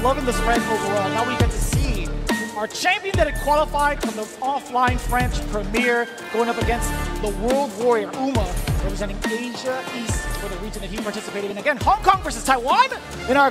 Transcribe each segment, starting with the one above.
Loving this French overall. Now we get to see our champion that had qualified from the offline French Premier going up against the World Warrior, Uma, representing Asia East for the region that he participated in. Again, Hong Kong versus Taiwan in our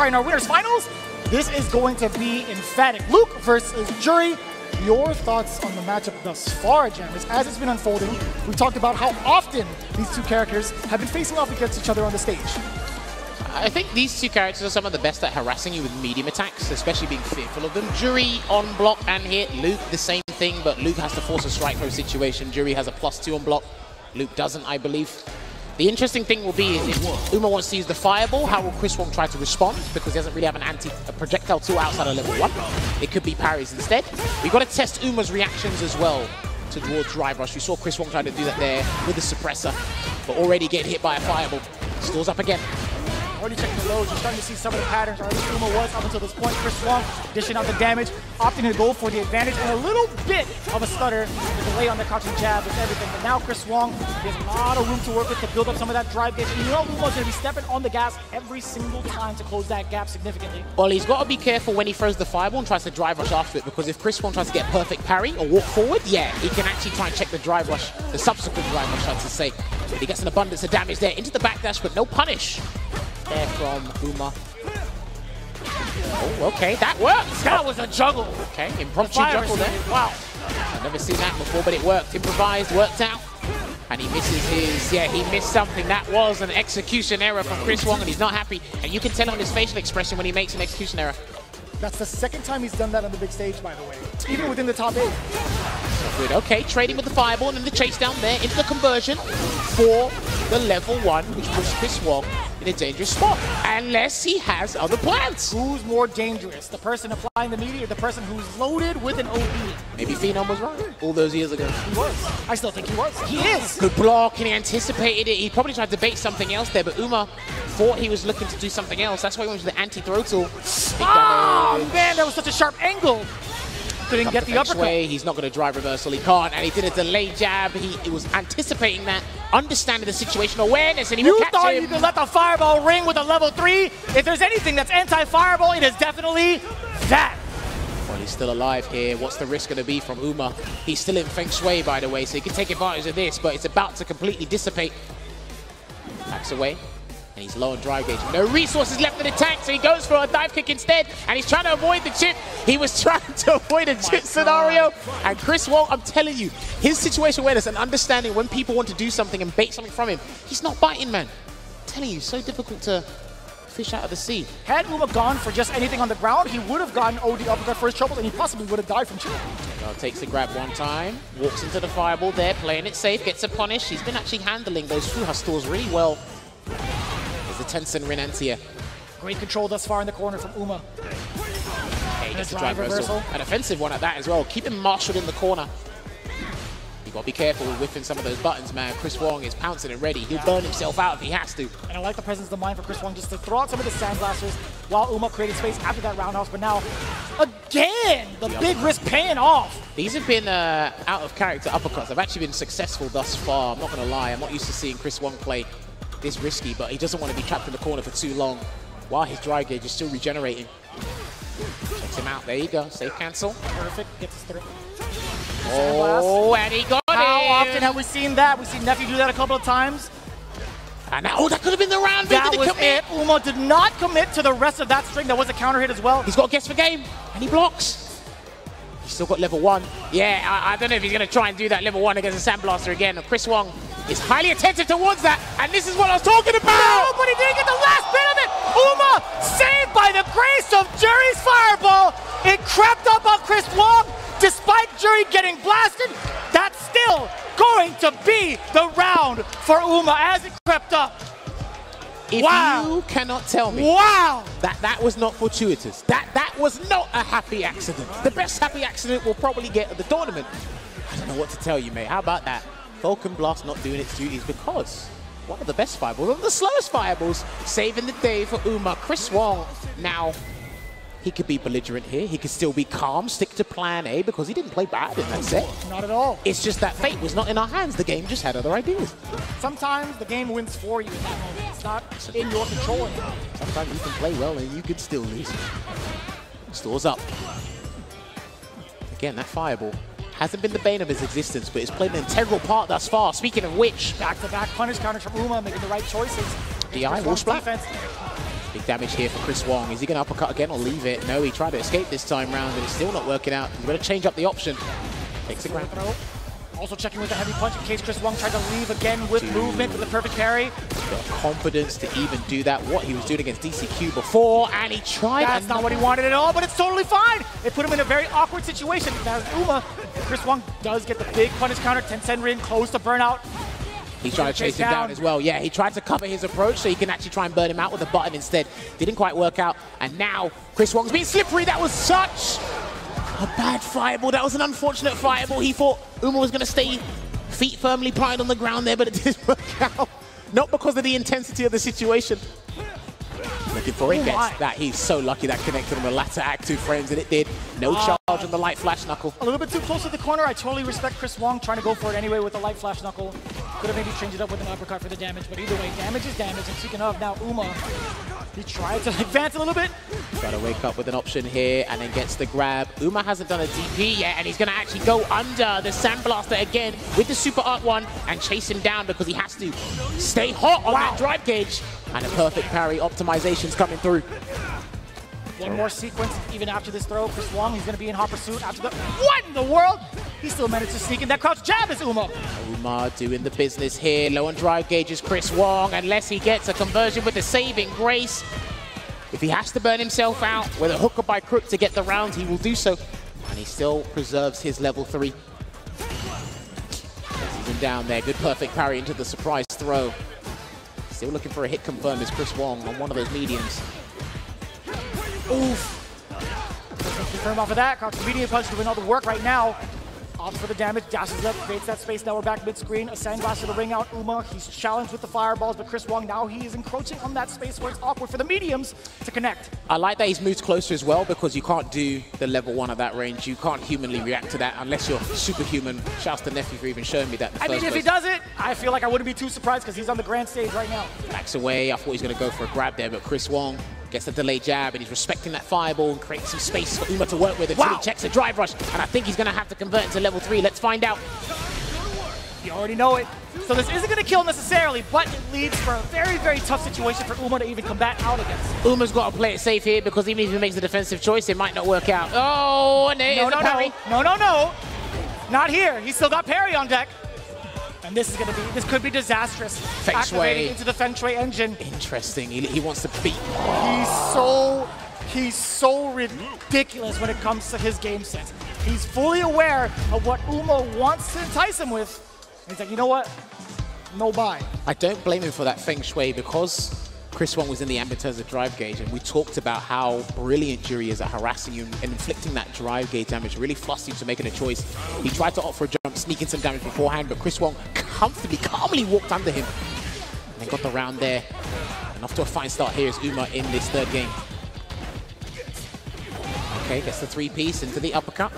in our winners finals. This is going to be emphatic. Luke versus Juri. Your thoughts on the matchup thus far, Jammerz, as it's been unfolding? We talked about how often these two characters have been facing off against each other on the stage. I think these two characters are some of the best at harassing you with medium attacks, especially being fearful of them. Juri on block and hit, Luke the same thing, but Luke has to force a strike throw situation. Juri has a +2 on block, Luke doesn't, I believe. The interesting thing will be is if Uma wants to use the fireball, how will Chris Wong try to respond? Because he doesn't really have a projectile tool outside of level 1. It could be parries instead. We've got to test Uma's reactions as well towards drive rush. We saw Chris Wong try to do that there with the suppressor, but already getting hit by a fireball. Stalls up again. Already checking the lows, you're starting to see some of the patterns, or at least Uma was up until this point. Chris Wong dishing out the damage, opting to go for the advantage, and a little bit of a stutter. The delay on the crouching jab with everything. But now Chris Wong has a lot of room to work with to build up some of that drive gauge. And you know Uma's going to be stepping on the gas every single time to close that gap significantly. Well, he's got to be careful when he throws the fireball and tries to drive rush after it, because if Chris Wong tries to get perfect parry or walk forward, yeah, he can actually try and check the drive rush, the subsequent drive rush, I should say. He gets an abundance of damage there into the backdash, but no punish there from Uma. Oh, okay, that worked. That was a juggle. Okay, impromptu juggle there. Wow. I've never seen that before, but it worked. Improvised, worked out. And he misses his, yeah, he missed something. That was an execution error from Chris Wong, and he's not happy. And you can tell on his facial expression when he makes an execution error. That's the second time he's done that on the big stage, by the way. Even within the top 8. Good. Okay, trading with the fireball and then the chase down there into the conversion for the level 1, which puts Chris Wong in a dangerous spot, unless he has other plans. Who's more dangerous, the person applying the media or the person who's loaded with an OB? Maybe Phenom was right all those years ago. He was. I still think he was. He is. Good block, and he anticipated it. He probably tried to bait something else there, but Uma thought he was looking to do something else. That's why he went to the anti-throw tool. Oh, man, that was such a sharp angle. Couldn't get the uppercut. He's not going to drive reversal. He can't, and he did a delay jab. He was anticipating that, understanding the situational awareness, and he will catch him. You thought you could let the fireball ring with a level 3? If there's anything that's anti-fireball, it is definitely that. Well, he's still alive here. What's the risk going to be from Uma? He's still in Feng Shui, by the way, so he can take advantage of this, but it's about to completely dissipate. Backs away. And he's low on drive gauge. No resources left in the tank, so he goes for a dive kick instead. And he's trying to avoid the chip. He was trying to avoid a chip scenario. And Chris Wong, I'm telling you, his situation awareness and understanding when people want to do something and bait something from him, he's not biting, man. I'm telling you, so difficult to fish out of the sea. Had Uma gone for just anything on the ground, he would have gotten OD uppercut for his troubles, and he possibly would have died from chip. Takes the grab one time, walks into the fireball there, playing it safe, gets a punish. He's been actually handling those Fuha stores really well. The Tencent Renantia. Great control thus far in the corner from Uma. Okay, he gets a drive reversal. An offensive one at that as well. Keep him marshaled in the corner. You gotta be careful with whiffing some of those buttons, man. Chris Wong is pouncing and ready. He'll burn himself out if he has to. And I like the presence of mind for Chris Wong just to throw out some of the sandblasters while Uma created space after that roundhouse. But now, again, the big risk paying off. These have been out of character uppercuts. They've actually been successful thus far. I'm not gonna lie. I'm not used to seeing Chris Wong play this risky, but he doesn't want to be trapped in the corner for too long while his drive gauge is still regenerating. Checks him out. There you go. Safe cancel. Perfect. Gets his through. Oh, and he got it. How often have we seen that? We've seen Nephew do that a couple of times. And now, that could have been the round. That was it. Uma did not commit to the rest of that string. That was a counter hit as well. He's got a guess for game, and he blocks. He's still got level 1. Yeah, I don't know if he's going to try and do that level 1 against a Sandblaster again. Chris Wong is highly attentive towards that, and this is what I was talking about! No, but he didn't get the last bit of it! Uma saved by the grace of Juri's fireball! It crept up on Chris Wong, despite Juri getting blasted. That's still going to be the round for Uma as it crept up. If you cannot tell me that was not fortuitous, that was not a happy accident, the best happy accident we'll probably get at the tournament, I don't know what to tell you, mate. How about that? Falcon Blast not doing its duties because one of the best fireballs, one of the slowest fireballs, saving the day for Uma. Chris Wong now, he could be belligerent here. He could still be calm, stick to plan A because he didn't play bad in that set. Not at all. It's just that fate was not in our hands. The game just had other ideas. Sometimes the game wins for you in that moment. It's not in your control anymore. Sometimes you can play well and you could still lose. Stores up. Again, that fireball hasn't been the bane of his existence, but it's played an integral part thus far. Speaking of which, back-to-back punish counters from Uma, making the right choices. DI, wall splat. Big damage here for Chris Wong. Is he going to uppercut again or leave it? No, he tried to escape this time round, and it's still not working out. He's going to change up the option. Takes the ground. Also checking with the heavy punch in case Chris Wong tried to leave again with movement with the perfect parry. Got confidence to even do that. What he was doing against DCQ before, and he tried. That's not what he wanted at all, but it's totally fine. It put him in a very awkward situation. Now Uma, Chris Wong does get the big punish counter. Tencent Rin close to burnout. He's trying to chase him down as well. Yeah, he tried to cover his approach so he can actually try and burn him out with a button instead. Didn't quite work out. And now Chris Wong's being slippery. That was such a bad fireball. That was an unfortunate fireball. He thought Uma was going to stay feet firmly planted on the ground there, but it didn't work out. Not because of the intensity of the situation. Looking for it, gets that. He's so lucky that connected on the latter act 2 frames, and it did. No charge on the light flash knuckle. A little bit too close to the corner. I totally respect Chris Wong trying to go for it anyway with the light flash knuckle. Could have maybe changed it up with an uppercut for the damage, but either way, damage is damage. And speaking of, now Uma, he tried to advance a little bit. Try to wake up with an option here and then gets the grab. Uma hasn't done a DP yet, and he's going to actually go under the Sandblaster again with the Super Art 1 and chase him down because he has to stay hot on that drive gauge. And a perfect parry. Optimization's coming through. One more sequence even after this throw. Chris Wong, he's going to be in hot pursuit after the... What in the world? He still managed to sneak in that crouch jab as Uma. Uma doing the business here. Low on drive gauges, Chris Wong, unless he gets a conversion with the saving grace. If he has to burn himself out with a hook or by crook to get the round, he will do so. And he still preserves his level 3. He's him down there. Good perfect parry into the surprise throw. Still looking for a hit confirm is Chris Wong on one of those mediums. Oof. Confirm off of that. Crouch medium punch doing all the work right now. Opts for the damage, dashes up, creates that space. Now we're back mid-screen. A Sandblaster to ring out Uma. He's challenged with the fireballs, but Chris Wong now he is encroaching on that space where it's awkward for the mediums to connect. I like that he's moved closer as well because you can't do the level 1 at that range. You can't humanly react to that unless you're superhuman. Shouts to Nephew for even showing me that. I mean, if he does it, I feel like I wouldn't be too surprised because he's on the grand stage right now. Backs away. I thought he was going to go for a grab there, but Chris Wong gets the delayed jab, and he's respecting that fireball and creates some space for Uma to work with until he checks a drive rush. And I think he's going to have to convert into level 3. Let's find out. You already know it. So this isn't going to kill necessarily, but it leads for a very, very tough situation for Uma to even combat out against. Uma's got to play it safe here because even if he makes a defensive choice, it might not work out. Oh, and there's a parry. No. Not here. He's still got parry on deck. And this could be disastrous. Feng Shui into the Feng Shui engine. Interesting. He wants to beat. He's so ridiculous when it comes to his game sense. He's fully aware of what Uma wants to entice him with. And he's like, you know what? No buy. I don't blame him for that Feng Shui because Chris Wong was in the ambit as a drive gauge, and we talked about how brilliant Juri is at harassing you and inflicting that drive gauge damage, really flustered you to making a choice. He tried to opt for a jump, sneaking some damage beforehand, but Chris Wong comfortably, calmly walked under him. And got the round there. And off to a fine start here is Uma in this 3rd game. Okay, gets the 3-piece into the uppercut.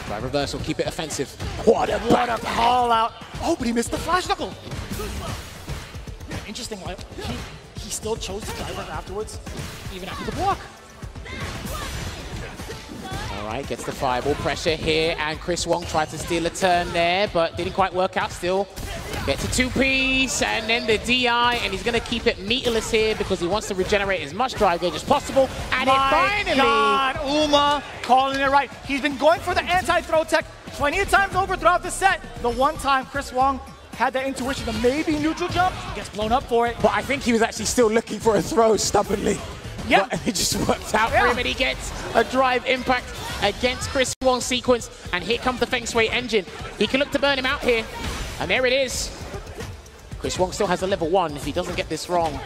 Drive reversal, keep it offensive. What a call out. Oh, but he missed the flash knuckle. Interesting, he still chose to drive her afterwards, even after the block. All right, gets the fireball pressure here, and Chris Wong tried to steal a turn there, but didn't quite work out still. Gets a 2-piece, and then the DI, and he's going to keep it meterless here because he wants to regenerate as much drive gauge as possible, and it finally... God, Uma calling it right. He's been going for the anti-throw tech plenty of times over throughout the set. The one time Chris Wong had that intuition to maybe neutral jump, gets blown up for it. But I think he was actually still looking for a throw stubbornly. Yeah. But it just worked out for him, and he gets a drive impact against Chris Wong's sequence. And here comes the Feng Shui engine. He can look to burn him out here. And there it is. Chris Wong still has a level 1 if he doesn't get this wrong.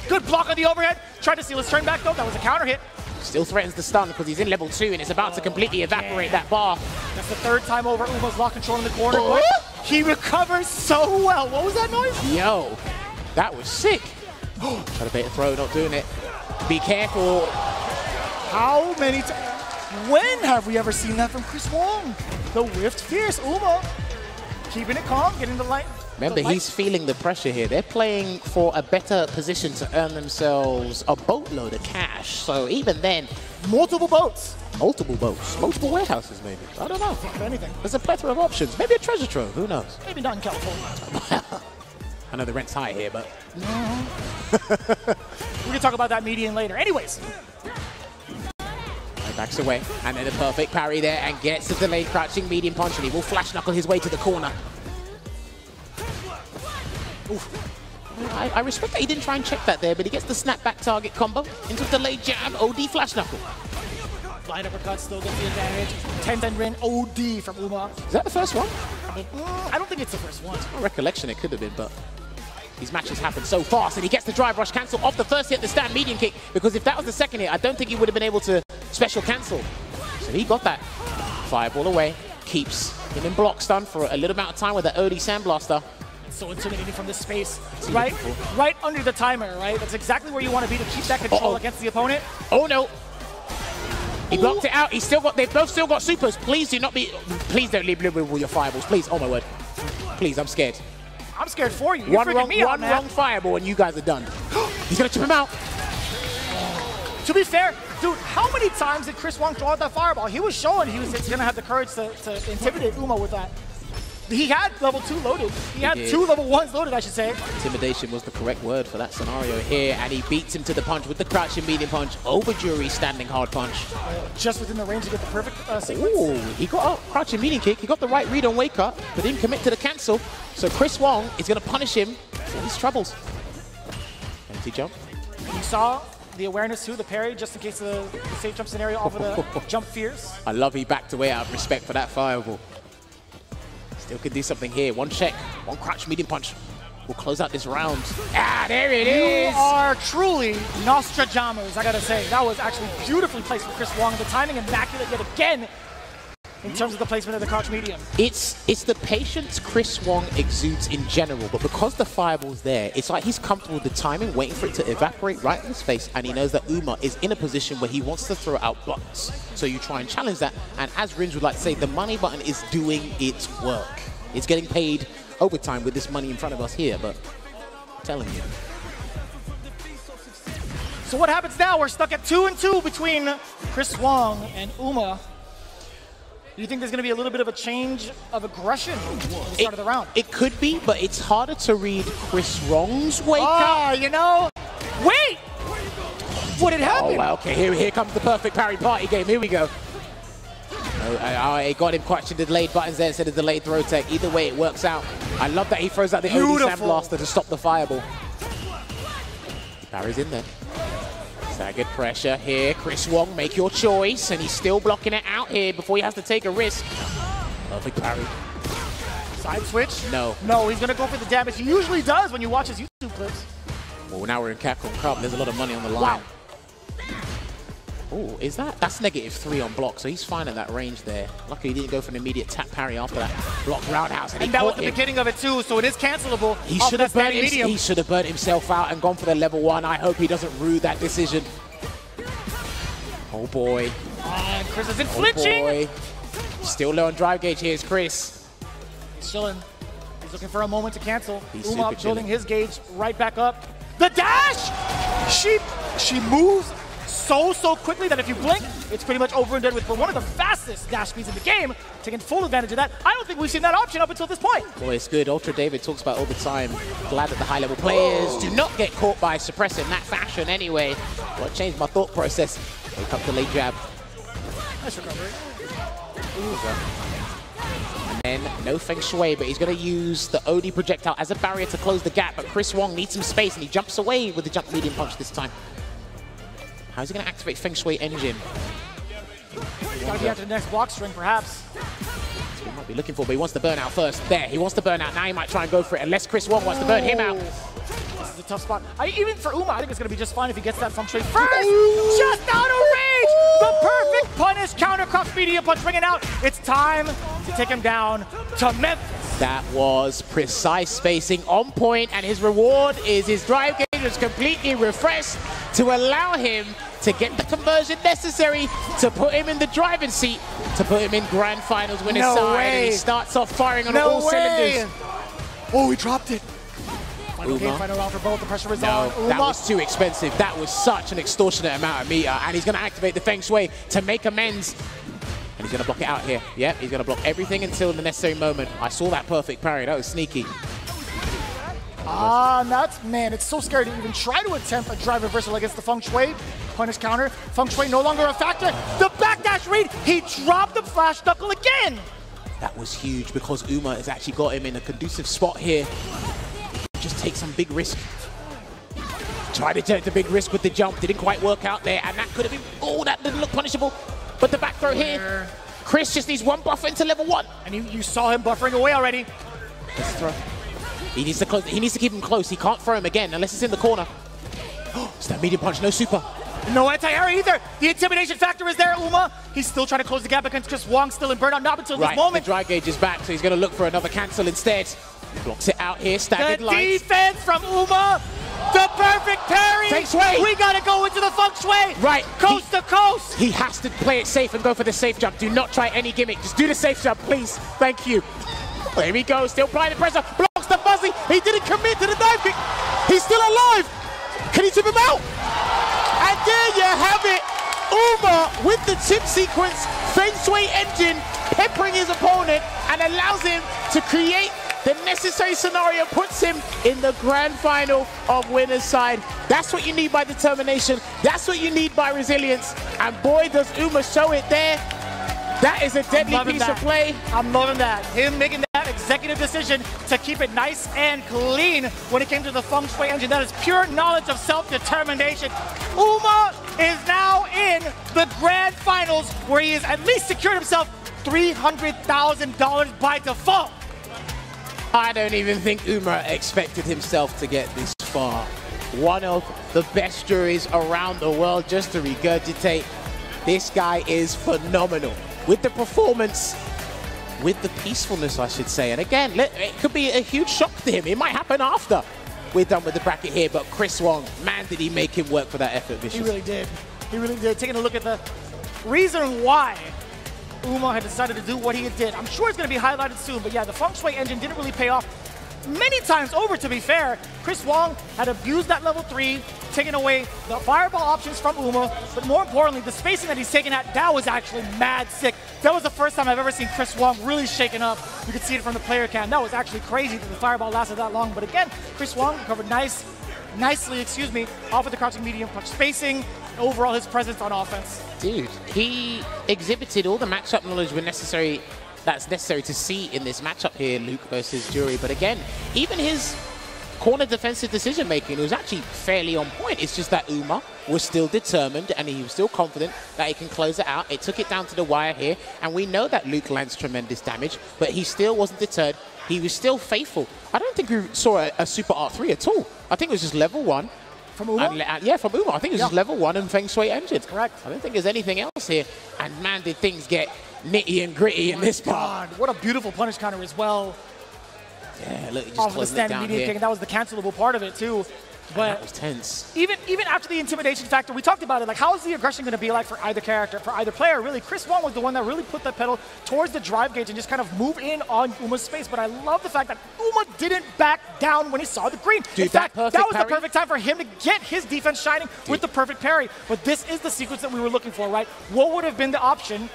Good block on the overhead. Tried to steal his turn back though. That was a counter hit. Still threatens the stun because he's in level 2 and it's about to completely evaporate that bar. That's the third time over. Uma's lock control in the corner. But he recovers so well. What was that noise? Yo, that was sick. Try to bait a throw, not doing it. Be careful. How many times? When have we ever seen that from Chris Wong? The whiffed fierce. Uma keeping it calm, getting the light. Remember, he's feeling the pressure here. They're playing for a better position to earn themselves a boatload of cash. So even then, multiple boats. Multiple boats. Multiple warehouses, maybe. I don't know. If anything. There's a plethora of options. Maybe a treasure trove. Who knows? Maybe not in California. I know the rent's high here, but... We can talk about that median later. Anyways. Backs away, and then a perfect parry there, and gets a delayed crouching medium punch, and he will flash knuckle his way to the corner. Oof. I respect that he didn't try and check that there, but he gets the snapback target combo into a delayed jab, OD flash knuckle. Blind uppercut still gets the advantage. 10-10 Rin OD from Uma. Is that the first one? I don't think it's the first one. My recollection, it could have been, but these matches happen so fast, and he gets the drive rush cancel off the first hit, the stand medium kick, because if that was the second hit, I don't think he would have been able to special cancel. So he got that. Fireball away, keeps him in block stun for a little amount of time with that OD Sandblaster. So intimidating from this space, right under the timer, right? That's exactly where you want to be to keep that control against the opponent. Oh no! He blocked it out. He's still got. They've both still got supers. Please do not be. Please don't leave with your fireballs. Please. Oh my word. Please, I'm scared. I'm scared for you. You're one wrong fireball and you guys are done. He's gonna chip him out. To be fair, dude, how many times did Chris Wong throw out that fireball? He was showing he was gonna have the courage to intimidate Uma with that. He had level 2 loaded. He had 2 level 1s loaded, I should say. Intimidation was the correct word for that scenario here, and he beats him to the punch with the crouching medium punch over Juri's standing hard punch. Just within the range to get the perfect sequence. Ooh, he got a crouching medium kick. He got the right read on wake up, but didn't commit to the cancel. So Chris Wong is going to punish him for his troubles. Empty jump. You saw the awareness too, the parry, just in case the safe jump scenario off of the jump fierce. I love he backed away out of respect for that fireball. Still could do something here. One check, one crouch medium punch. We'll close out this round. Ah, there it is! You are truly Nostradamus, I gotta say. That was actually beautifully placed for Chris Wong. The timing immaculate yet again in terms of the placement of the crouch medium. It's the patience Chris Wong exudes in general, but because the fireball's there, it's like he's comfortable with the timing, waiting for it to evaporate right in his face, and he knows that Uma is in a position where he wants to throw out blocks. So you try and challenge that, and as Rins would like to say, the money button is doing its work. It's getting paid overtime with this money in front of us here, but I'm telling you. So what happens now? We're stuck at 2-2 between Chris Wong and Uma. Do you think there's going to be a little bit of a change of aggression at the start of the round? It could be, but it's harder to read Chris Wong's wake up. Ah, you know. Wait! What had happened? Oh, well, okay, here comes the perfect parry party game. Here we go. It got him catching the delayed buttons there instead of delayed throw tech. Either way, it works out. I love that he throws out the OD Sandblaster to stop the fireball. He parries in there. Staggered pressure here. Chris Wong, make your choice. And he's still blocking it out here before he has to take a risk. Perfect parry. Side switch? No. No, he's going to go for the damage. He usually does when you watch his YouTube clips. Well, now we're in Capcom Cup. There's a lot of money on the line. Wow. Oh, is that? That's -3 on block, so he's fine at that range there. Luckily, he didn't go for an immediate tap parry after that block roundhouse. And that was the beginning of it, too, so it is cancelable. He should have burnt himself out and gone for the level 1. I hope he doesn't rue that decision. Oh, boy. Chris isn't flinching. Oh, boy. Still low on drive gauge. Here's Chris. He's chilling. He's looking for a moment to cancel. He's Uma super building his gauge right back up. The dash! She moves so quickly that if you blink, it's pretty much over and done with. For one of the fastest dash speeds in the game, taking full advantage of that. I don't think we've seen that option up until this point. Boy, it's good. Ultra David talks about all the time. Glad that the high-level players do not get caught by suppressing that fashion anyway. Well, it changed my thought process. Wake up delayed jab. Nice recovery. And then no feng shui, but he's going to use the OD projectile as a barrier to close the gap. But Chris Wong needs some space, and he jumps away with the jump medium punch this time. How's he going to activate Feng Shui Engine? Gotta be after the next block string, perhaps. he might be looking for, but he wants to burn out first. There, he wants to burn out. Now he might try and go for it, unless Chris Wong wants to burn him out. This is a tough spot. Even for Uma, I think it's going to be just fine if he gets that feng shui first. Just out of range. The perfect punish. Counter cross medium punch. Bring it out. It's time to take him down to Memphis. That was precise spacing on point, and his reward is his drive gauge was completely refreshed to allow him to get the conversion necessary to put him in the driving seat, to put him in grand finals winner's side, and he starts off firing on all cylinders. Oh, he dropped it. Final game, final round for both. The pressure is on. That was too expensive. That was such an extortionate amount of meter, and he's going to activate the Feng Shui to make amends. And he's going to block it out here. Yep, he's going to block everything until the necessary moment. I saw that perfect parry. That was sneaky. Man, it's so scary to even try to attempt a drive reversal against the Feng Shui. Punish counter. Feng Shui no longer a factor. The backdash read. He dropped the flash knuckle again. That was huge because Uma has actually got him in a conducive spot here. Just take some big risk. Tried to take the big risk with the jump. Didn't quite work out there, and that could have been, oh, that didn't look punishable. But the back throw here, Chris just needs one buffer into level 1. And you saw him buffering away already. Let's throw. He needs to close. He needs to keep him close. He can't throw him again unless it's in the corner. It's that medium punch, no super. No anti-air either. The intimidation factor is there, Uma. He's still trying to close the gap against Chris Wong, still in burnout, not until this moment. The dry gauge is back, so he's going to look for another cancel instead. Blocks it out here, staggered lines. The defense from Uma. The perfect parry. Feng Shui. We got to go into the Feng Shui. Right. Coast to coast. He has to play it safe and go for the safe jump. Do not try any gimmick. Just do the safe jump, please. Thank you. There we go. Still applying the pressure. Blocks the fuzzy. He didn't commit to the dive kick. He's still alive. Can he tip him out? And there you have it. Uma with the tip sequence. Feng Shui engine peppering his opponent and allows him to create the necessary scenario, puts him in the grand final of winner's side. That's what you need by determination. That's what you need by resilience. And boy, does Uma show it there. That is a deadly piece of play. I'm loving that. Him making that executive decision to keep it nice and clean when it came to the Feng Shui engine. That is pure knowledge of self-determination. Uma is now in the grand finals where he has at least secured himself $300,000 by default. I don't even think Uma expected himself to get this far. One of the best juries around the world, just to regurgitate. This guy is phenomenal. With the performance, with the peacefulness, I should say. And again, it could be a huge shock to him. It might happen after we're done with the bracket here. But Chris Wong, man, did he make him work for that effort, Vicious. He really did. He really did. Taking a look at the reason why Uma had decided to do what he did. I'm sure it's going to be highlighted soon, but yeah, the Feng Shui engine didn't really pay off many times over, to be fair. Chris Wong had abused that level 3, taking away the fireball options from Uma, but more importantly, the spacing that he's taken at, that was actually mad sick. That was the first time I've ever seen Chris Wong really shaken up. You could see it from the player cam. That was actually crazy that the fireball lasted that long, but again, Chris Wong recovered nicely, off of the crouching medium punch spacing, overall his presence on offense. Dude, he exhibited all the matchup knowledge that's necessary to see in this matchup here, Luke versus Juri. But again, even his corner defensive decision making was actually fairly on point. It's just that Uma was still determined and he was still confident that he can close it out. It took it down to the wire here, and we know that Luke lands tremendous damage, but he still wasn't deterred. He was still faithful. I don't think we saw a super R3 at all. I think it was just level 1. From Uma? Yeah, from Uma. I think it was just level 1 and Feng Shui engine. Correct. I don't think there's anything else here. And man, did things get nitty and gritty in this part. What a beautiful punish counter as well. Yeah, look, he just off of the closed it standing down medium here. kick, and that was the cancelable part of it too. But that was tense. Even after the intimidation factor, we talked about it. Like, how is the aggression going to be like for either character, for either player? Really, Chris Wong was the one that really put the pedal towards the drive gauge and just kind of move in on Uma's space. But I love the fact that Uma didn't back down when he saw the green. Dude, in fact, that was parry? the perfect time for him to get his defense shining with the perfect parry. But this is the sequence that we were looking for, right? What would have been the option?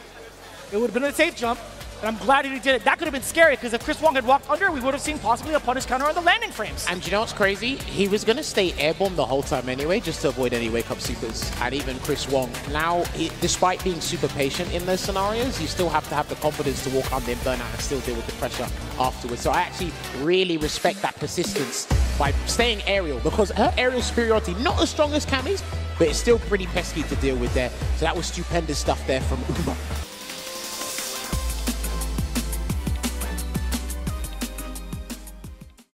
It would have been a safe jump. And I'm glad he did it. That could have been scary, because if Chris Wong had walked under, we would have seen possibly a punish counter on the landing frames. And do you know what's crazy? He was going to stay airborne the whole time anyway, just to avoid any wake-up supers. And even Chris Wong, now, despite being super patient in those scenarios, you still have to have the confidence to walk under and burn out and still deal with the pressure afterwards. So I actually really respect that persistence by staying aerial, because her aerial superiority, not as strong as Cammy's, but it's still pretty pesky to deal with there. So that was stupendous stuff there from Uma.